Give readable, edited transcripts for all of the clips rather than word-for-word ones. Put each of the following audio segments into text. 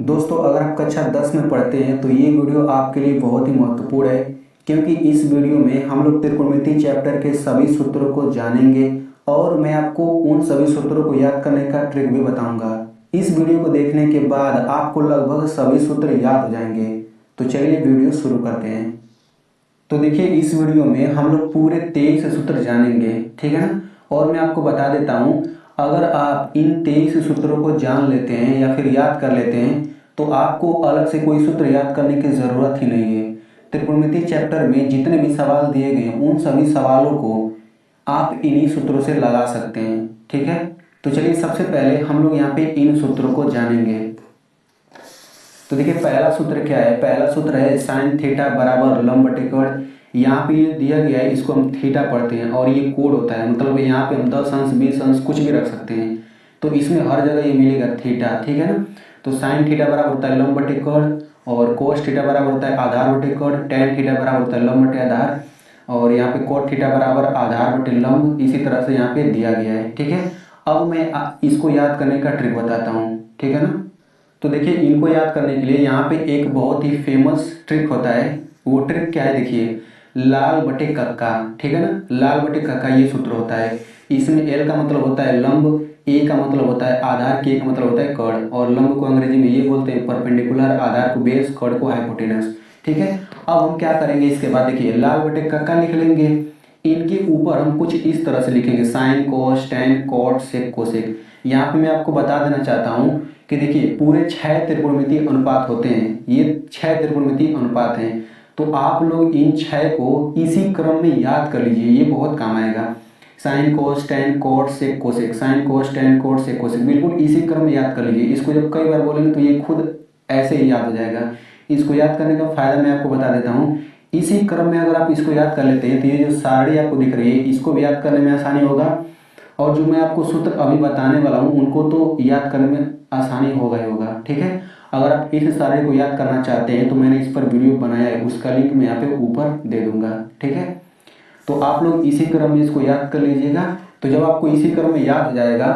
दोस्तों, अगर आप कक्षा 10 में पढ़ते हैं तो ये वीडियो आपके लिए बहुत ही महत्वपूर्ण है, क्योंकि इस वीडियो में हम लोग त्रिकोणमिति चैप्टर के सभी सूत्रों को जानेंगे और मैं आपको उन सभी सूत्रों को याद करने का ट्रिक भी बताऊंगा। इस वीडियो को देखने के बाद आपको लगभग सभी सूत्र याद हो जाएंगे। तो चलिए वीडियो शुरू करते हैं। तो देखिए, इस वीडियो में हम लोग पूरे 23 सूत्र जानेंगे, ठीक है ना। और मैं आपको बता देता हूँ, अगर आप इन 23 सूत्रों को जान लेते हैं या फिर याद कर लेते हैं तो आपको अलग से कोई सूत्र याद करने की ज़रूरत ही नहीं है। त्रिकोणमिति चैप्टर में जितने भी सवाल दिए गए हैं उन सभी सवालों को आप इन्हीं सूत्रों से लगा सकते हैं, ठीक है। तो चलिए, सबसे पहले हम लोग यहाँ पे इन सूत्रों को जानेंगे। तो देखिए, पहला सूत्र क्या है। पहला सूत्र है साइन थीटा बराबर लंब बटे कोण। यहाँ पे ये दिया गया है, इसको हम थीटा पढ़ते हैं और ये कोण होता है, मतलब यहाँ पे हम 10 अंश 20 अंश कुछ भी रख सकते हैं। तो इसमें हर जगह ये मिलेगा थीटा, ठीक है ना। तो साइन थीटा बराबर होता है लंब बटे कोण, और कोस थीटा बराबर होता है आधार बटे कोण, टेन थीटा बराबर होता है लंब बटे आधार, और यहाँ पे कोट थीटा बराबर आधार बटे लंब। इसी तरह से यहाँ पे दिया गया है, ठीक है। अब मैं इसको याद करने का ट्रिक बताता हूँ, ठीक है ना। तो देखिए, इनको याद करने के लिए यहाँ पे एक बहुत ही फेमस ट्रिक होता है। वो ट्रिक क्या है, देखिए, लाल बटे कक्का, ठीक है ना। लाल बटे कक्का ये सूत्र होता है। इसमें एल का मतलब होता है लंब, ए का मतलब होता है आधार, के का मतलब होता है कर्ण, और लंब को अंग्रेजी में ये बोलते हैं परपेंडिकुलर, आधार को बेस, कर्ण को हाइपोटेनस, ठीक है। अब हम क्या करेंगे, इसके बाद देखिए लाल बटे कक्का लिख लेंगे। इनके ऊपर हम कुछ इस तरह से लिखेंगे, sine cos tan cot sec cosec. यहाँ पे मैं आपको बता देना चाहता हूँ कि देखिए, पूरे 6 त्रिकोणमितीय अनुपात होते हैं। ये 6 त्रिकोणमितीय अनुपात हैं। तो आप लोग इन 6 को इसी क्रम में याद कर लीजिए, ये बहुत काम आएगा। Sine cos tan cot sec cosec, sine cos tan cot sec cosec, बिल्कुल इसी क्रम में याद कर लीजिए। इसको जब कई बार बोलेंगे तो ये खुद ऐसे ही याद हो जाएगा। इसको याद करने का फायदा मैं आपको बता देता हूँ। इसी क्रम में अगर आप इसको याद कर लेते हैं तो ये जो सारणी आपको दिख रही है इसको भी याद करने में आसानी होगा, और जो मैं आपको सूत्र अभी बताने वाला हूँ उनको तो याद करने में आसानी होगा ही होगा, ठीक है। अगर आप इस सारणी को याद करना चाहते हैं तो मैंने इस पर वीडियो बनाया है, उसका लिंक मैं यहाँ पे ऊपर दे दूंगा, ठीक है। तो आप लोग इसी क्रम में इसको याद कर लीजिएगा। तो जब आपको इसी क्रम में याद हो जाएगा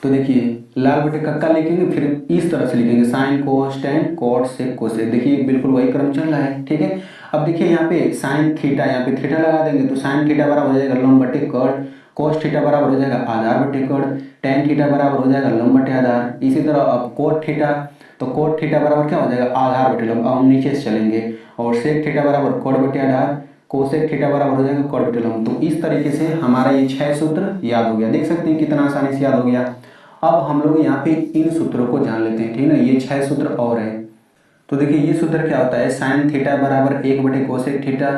तो देखिए, लाल बटे कक्का लिखेंगे, फिर इस तरह से लिखेंगे sine cos tan cot sec cosec. देखिए बिल्कुल वही क्रम चल रहा है, ठीक है। अब देखिए यहाँ पे साइन थीटा, यहाँ पे थीटा लगा देंगे तो साइन थीटा बराबर हो जाएगा लंब बटे कर्ण, कोस थीटा बराबर हो जाएगा आधार बटे कर्ण, टेन थीटा बराबर हो जाएगा लंब बटे आधार। इसी तरह अब कोट थीटा, तो कोट थीटा बराबर क्या हो जाएगा आधार बटे लंब। अब हम नीचे से चलेंगे, और सेक थीटा बराबर कोट बटे आधार, कोसेक थीटा बराबर हो जाएगा कॉट बटे लंब। तो इस तरीके से हमारा ये 6 सूत्र याद हो गया। देख सकते हैं कितना आसानी से याद हो गया। अब हम लोग यहाँ पे इन सूत्रों को जान लेते हैं, ठीक है ना। ये 6 सूत्र और है। तो देखिए, ये सूत्र क्या होता है, साइन थीटा बराबर 1 बटे कोसेक थीटा,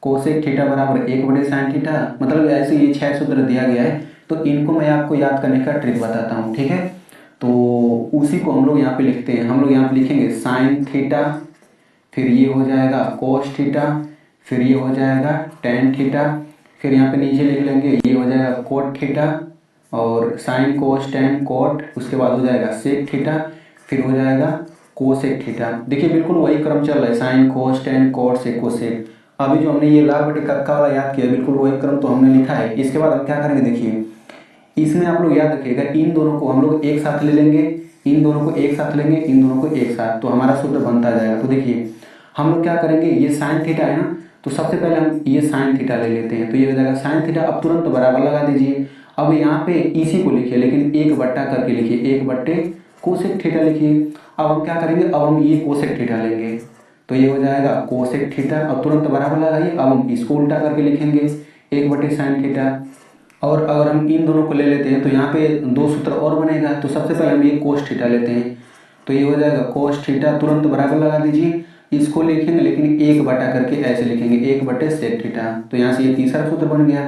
कोसेक थीटा बराबर 1 बटे साइन थीटा। मतलब ऐसे ये 6 सूत्र दिया गया है। तो इनको मैं आपको याद करने का ट्रिक बताता हूँ, ठीक है। तो उसी को हम लोग यहाँ पे लिखते हैं। हम लोग यहाँ पे लिखेंगे साइन थीटा, फिर ये हो जाएगा कोस थीटा, फिर ये हो जाएगा टेन थीटा, फिर यहाँ पे नीचे लिख लेंगे ये हो जाएगा कोट थीटा, और साइन कोस टेन कोट, उसके बाद हो जाएगा सेक थीटा, फिर हो जाएगा कोसेक थीटा। देखिए बिल्कुल वही क्रम चल रहा है, sine cos tan cot sec cosec. अभी जो हमने ये लाल बटे कक्का वाला याद किया, बिल्कुल वही क्रम तो हमने लिखा है। इसके बाद हम क्या करेंगे, देखिए इसमें आप लोग याद रखिएगा, इन दोनों को हम लोग एक साथ ले लेंगे, इन दोनों को एक साथ लेंगे, इन दोनों को एक साथ, तो हमारा सूत्र बनता जाएगा। तो देखिए हम लोग क्या करेंगे, ये साइन थीटा है ना, तो सबसे पहले हम ये साइन थीटा ले लेते हैं। तो ये हो जाएगा साइन थीटा। अब तुरंत बराबर लगा दीजिए। अब यहाँ पे इसी को लिखिए, लेकिन एक बट्टा करके लिखिए, एक बट्टे कोसेक थीटा लिखिए। अब हम क्या करेंगे, अब हम ये कोसेक थीटा लेंगे, तो ये हो जाएगा कोसेक थीटा। अब तुरंत बराबर लगाइए। अब हम इसको उल्टा करके लिखेंगे, एक बटे साइन थीटा। और अगर हम इन दोनों को ले लेते हैं तो यहाँ पे 2 सूत्र और बनेगा। तो सबसे पहले हम ये कोस थीटा लेते हैं, तो ये हो जाएगा कोस थीटा, तुरंत बराबर लगा दीजिए। इसको लिखेंगे लेकिन एक बटा करके ऐसे लिखेंगे, एक बटे सेक थीटा। तो यहाँ से ये तीसरा सूत्र बन गया।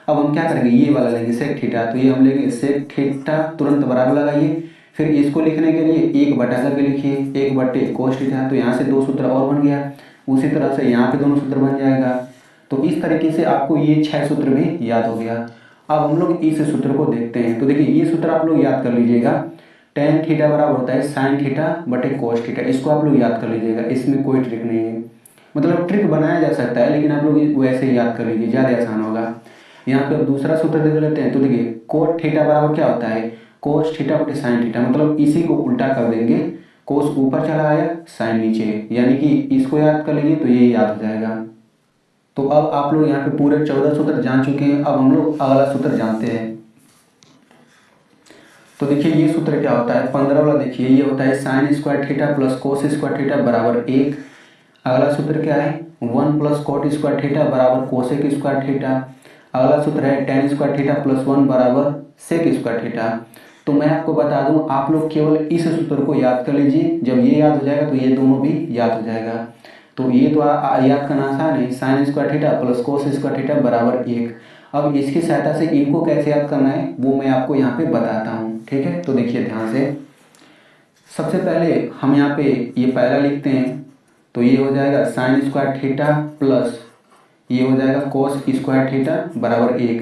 अब हम क्या करेंगे, ये वाला लेंगे सेक थीटा, तो ये हम लेंगे सेक थीटा, तुरंत बराबर लगाइए। फिर इसको लिखने के लिए एक बटा करके लिखिए, एक बटे कोस थीटा। तो यहाँ से 2 सूत्र और बन गया। उसी तरह से यहाँ पे दोनों सूत्र बन जाएगा। तो इस तरीके से आपको ये 6 सूत्र भी याद हो गया। अब हम लोग इस सूत्र को देखते हैं। तो देखिए, ये सूत्र आप लोग याद कर लीजिएगा, टेन थीटा बराबर होता है साइन थीटा बटे कोस थीटा। इसको आप लोग याद कर लीजिएगा, इसमें कोई ट्रिक नहीं है। मतलब ट्रिक बनाया जा सकता है, लेकिन आप लोग वैसे ही याद कर लीजिए, ज़्यादा आसान होगा। यहाँ पे अब दूसरा सूत्र देख लेते हैं। तो देखिए कोट थीटा बराबर क्या होता है, कोस थीटा बटे साइन थीटा। मतलब इसी को उल्टा कर देंगे, कोस ऊपर चला आया, साइन नीचे, यानी कि इसको याद कर लीजिए तो ये याद हो जाएगा। तो अब आप लोग यहाँ पे पूरे 14 सूत्र जान चुके हैं। अब हम लोग अगला सूत्र जानते हैं। तो देखिए ये सूत्र क्या होता है, 15 वाला देखिए, ये होता है sine square theta plus cos square theta बराबर 1। अगला सूत्र क्या है, 1 प्लस कोट स्क्वायर थीटा बराबर कोसेक स्क्वायर थीटा। अगला सूत्र है टेन स्क्वायर थीटा प्लस 1 बराबर सेक स्क्वायर थीटा। तो मैं आपको बता दूं, आप लोग केवल इस सूत्र को याद कर लीजिए, जब ये याद हो जाएगा तो ये दोनों भी याद हो जाएगा। तो ये तो याद करना आसान है, sine square theta plus cos square theta बराबर 1। अब इसकी सहायता से इनको कैसे याद करना है वो मैं आपको यहाँ पे बताता हूँ, ठीक है। तो देखिए ध्यान से, सबसे पहले हम यहाँ पे ये पहला लिखते हैं, तो ये हो जाएगा साइन स्क्वायर थीटा प्लस ये हो जाएगा कोस स्क्वायर थीटा बराबर 1।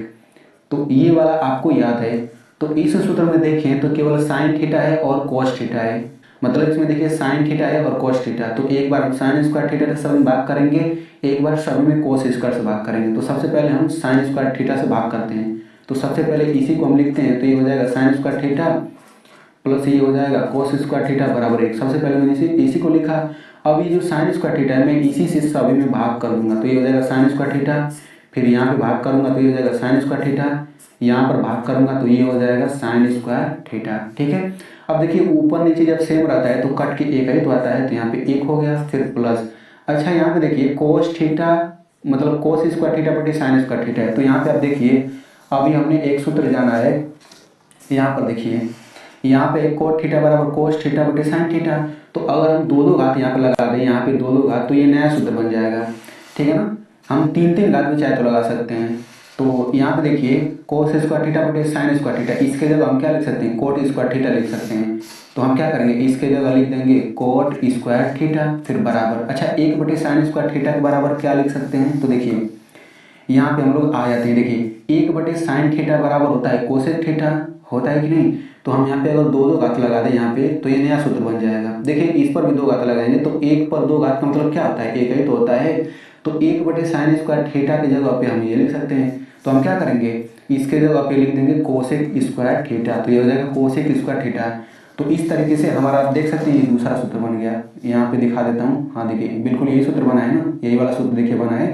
तो ये वाला आपको याद है। तो इस सूत्र में देखें तो केवल साइन थीटा है और कोस थीटा है, मतलब इसमें देखिए साइन थीटा है और कोस थीटा। तो एक बार हम साइन स्क्वायर थीटा से सभी में भाग करेंगे, एक बार सभी में कोस स्क्वायर से भाग करेंगे। तो सबसे पहले हम साइन स्क्वायर थीटा से भाग करते हैं, तो सबसे पहले इसी को हम लिखते हैं। तो ये हो जाएगा साइन स्क्वायर थीटा प्लस ये हो जाएगा कोस स्क्वायर थीटा बराबर 1। सबसे पहले मैंने इसी को लिखा। अब ये जो साइन स्क्वायर थीटा है मैं इसी से सभी में भाग करूंगा, तो ये हो जाएगा साइन स्क्वायर थीटा, फिर यहाँ पे भाग करूंगा तो ये हो जाएगा साइन स्क्वायर थीटा, यहाँ पर भाग करूंगा तो ये हो जाएगा साइन स्क्वायर थीटा, ठीक है। अब देखिए ऊपर नीचे जब सेम रहता है तो कट के एक ही तो आता है, तो यहाँ पे 1 हो गया, फिर प्लस। अच्छा यहाँ पे देखिए कोस थीटा मतलब कोस स्क्वायर थीटा बटे साइन स्क्वायर थीटा है। तो यहाँ पे आप देखिए अभी हमने एक सूत्र जाना है, यहाँ पर देखिए यहाँ पे कोट थीटा बराबर कोस थीटा बटे साइन थीटा। तो अगर हम दो घात यहाँ पे लगा दें, यहाँ पे दो घात, तो ये नया सूत्र बन जाएगा, ठीक है ना। हम तीन घात भी चाहे तो लगा सकते हैं। तो यहाँ पे देखिए कोस स्क्वायर थीटा बटे साइन स्क्वायर थीटा, इसके जगह हम क्या लिख सकते हैं, कोट स्क्वायर थीटा लिख सकते हैं। तो हम क्या करेंगे, इसके जगह लिख देंगे कोट स्क्वायर थीटा, फिर बराबर। अच्छा 1 बटे साइन स्क्वायर थीटा के बराबर क्या लिख सकते हैं, तो देखिए यहाँ पे हम लोग आ जाते हैं। देखिए 1 बटे साइन थीटा बराबर होता है कोसेक थीटा, होता है कि नहीं। तो हम यहाँ पे अगर दो घात लगा दें यहाँ पे, तो ये नया सूत्र बन जाएगा। देखिए इस पर भी 2 घात लगाएंगे तो 1 पर 2 घात का मतलब क्या होता है, 1 ही तो होता है। तो 1 बटे साइन स्क्वायर थीटा की जगह पे हम ये लिख सकते हैं। तो हम क्या करेंगे, इसके जगह पे लिख देंगे कोसेक स्क्वायर थीटा, तो ये हो जाएगा कोसेक स्क्वायर थीटा। तो इस तरीके से हमारा आप देख सकते हैं ये दूसरा सूत्र बन गया। यहाँ पे दिखा देता हूँ, हाँ देखिए बिल्कुल यही सूत्र बना है ना, यही वाला सूत्र देखिए बना है,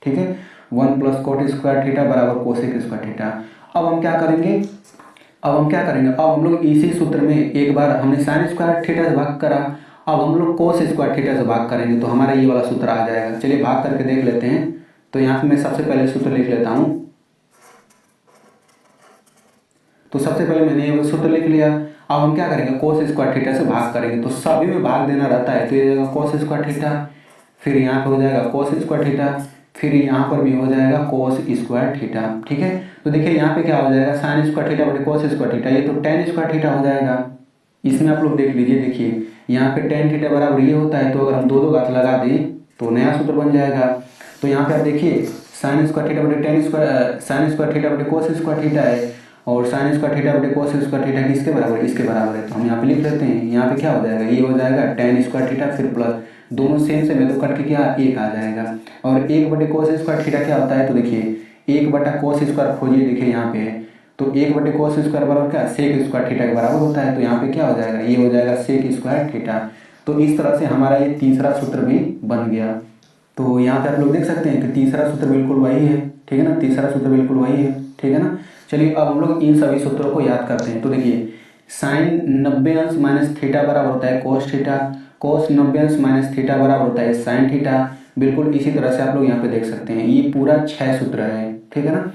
ठीक है। 1 प्लस कोट स्क्वायर थीटा बराबर कोसेक स्क्वायर थीटा। अब हम क्या करेंगे, अब हम लोग इसी सूत्र में एक बार हमने साइन स्क्वायर थीटा से भाग करा, अब हम लोग कोस स्क्वायर थीटा से भाग करेंगे तो हमारा ये वाला सूत्र आ जाएगा। चलिए भाग करके देख लेते हैं। तो यहाँ पे मैं सबसे पहले सूत्र लिख लेता हूँ। तो सबसे पहले मैंने ये सूत्र लिख लिया। अब हम क्या करेंगे, कोस स्क्वायर थीटा से भाग करेंगे। तो सभी में भाग देना रहता है, तो ये जाएगा कोस स्क्वायर थीटा, फिर यहाँ पे हो जाएगा कोस स्क्वायर थीटा, फिर यहाँ पर भी हो जाएगा कोस स्क्वायर थीटा, ठीक है। तो देखिए यहाँ पे क्या हो जाएगा, साइन स्क्वायर थीटा बटे कोस स्क्वायर थीटा, ये तो टेन स्क्वायर थीटा हो जाएगा। इसमें आप लोग देख लीजिए, देखिए यहाँ पे टेन थीटा बराबर ये होता है, तो अगर हम दो घात लगा दें तो नया सूत्र बन जाएगा। तो यहाँ पे आप देखिए साइन स्क्वायर थीटा बटे ten square sine square theta बटे कोस स्क्वायर थीटा है, और साइन स्क्वायर थीटा बटे कोस स्क्वायर थीटा किसके बराबर है, इसके बराबर है। तो हम यहाँ पे लिख लेते हैं, यहाँ पे क्या हो जाएगा, ये हो जाएगा टेन स्क्वायर थीटा, फिर प्लस दोनों सेम से तो कट के क्या 1 आ जाएगा। और 1 बटे कोस स्क्वायर थीटा क्या होता है, तो देखिए 1 बटा कोस स्क्वायर खोजिए, देखिए यहाँ पे है। तो 1 बटे कोस स्क्वायर बराबर क्या, सेक स्क्वायर थीटा के बराबर होता है। तो यहाँ पे क्या हो जाएगा, ये हो जाएगा सेक स्क्वायर थीटा। तो इस तरह से हमारा ये तीसरा सूत्र भी बन गया। तो यहाँ पे आप लोग देख सकते हैं कि तीसरा सूत्र बिल्कुल वही है, ठीक है ना, तीसरा सूत्र बिल्कुल वही है, ठीक है ना। चलिए अब हम लोग इन सभी सूत्रों को याद करते हैं। तो देखिए साइन 90 अंश माइनस थीटा बराबर होता है कोस थीटा, कोस 90 अंश माइनस थीटा बराबर होता है साइन थीटा। बिल्कुल इसी तरह से आप लोग यहाँ पे देख सकते हैं, ये पूरा 6 सूत्र है, ठीक है ना।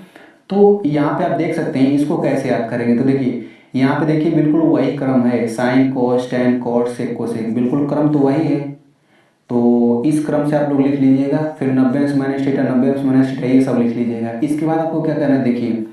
तो यहाँ पे आप देख सकते हैं इसको कैसे याद करेंगे। तो देखिए यहाँ पे देखिए बिल्कुल वही क्रम है, sine cos tan cot sec cosec, बिल्कुल क्रम तो वही है। तो इस क्रम से आप लोग लिख लीजिएगा, फिर 90 अंश माइनस थीटा 90 अंश माइनस थीटा ये सब लिख लीजिएगा। इसके बाद आपको क्या करना है, देखिए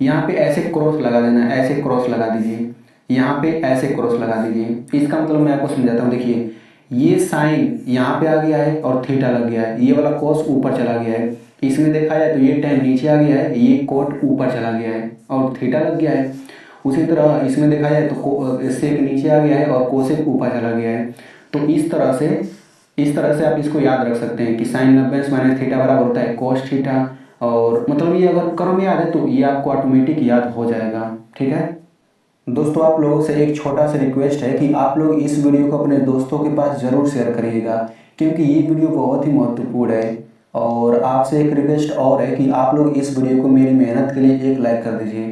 यहाँ पे ऐसे क्रॉस लगा देना, ऐसे क्रॉस लगा दीजिए, यहाँ पे ऐसे क्रॉस लगा दीजिए। इसका मतलब मैं आपको समझाता हूँ। देखिए ये साइन यहाँ पे आ गया है और थीटा लग गया है, ये वाला कोस ऊपर चला गया है। इसमें देखा जाए तो ये टेन नीचे आ गया है, ये कोट ऊपर चला गया है और थीटा लग गया है। उसी तरह इसमें देखा जाए तो सेक नीचे आ गया है और कोसेक ऊपर चला गया है। तो इस तरह से आप इसको याद रख सकते हैं कि साइन 90 माइनस थीटा बराबर होता है कोस थीटा। और मतलब ये अगर क्रम याद है तो ये आपको ऑटोमेटिक याद हो जाएगा, ठीक है। दोस्तों आप लोगों से एक छोटा सा रिक्वेस्ट है कि आप लोग इस वीडियो को अपने दोस्तों के पास ज़रूर शेयर करिएगा, क्योंकि ये वीडियो बहुत ही महत्वपूर्ण है। और आपसे एक रिक्वेस्ट और है कि आप लोग इस वीडियो को मेरी मेहनत के लिए एक लाइक कर दीजिए।